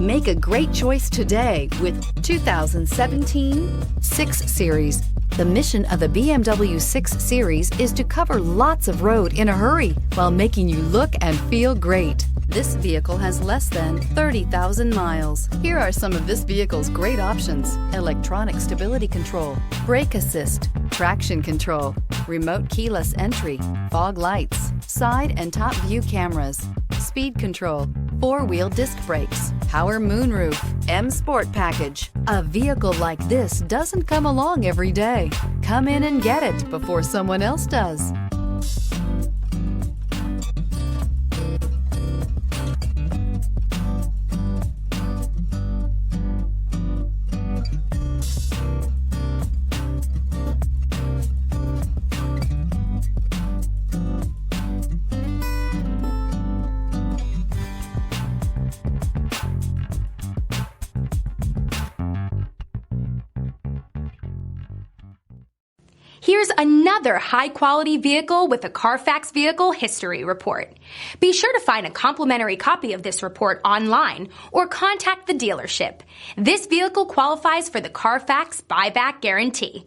Make a great choice today with 2017 6 Series. The mission of the BMW 6 Series is to cover lots of road in a hurry while making you look and feel great. This vehicle has less than 30,000 miles. Here are some of this vehicle's great options: electronic stability control, brake assist, traction control, remote keyless entry, fog lights, side and top view cameras, speed control, 4-wheel disc brakes, power moonroof, M Sport package. A vehicle like this doesn't come along every day. Come in and get it before someone else does. Here's another high-quality vehicle with a Carfax Vehicle History Report. Be sure to find a complimentary copy of this report online or contact the dealership. This vehicle qualifies for the Carfax Buyback Guarantee.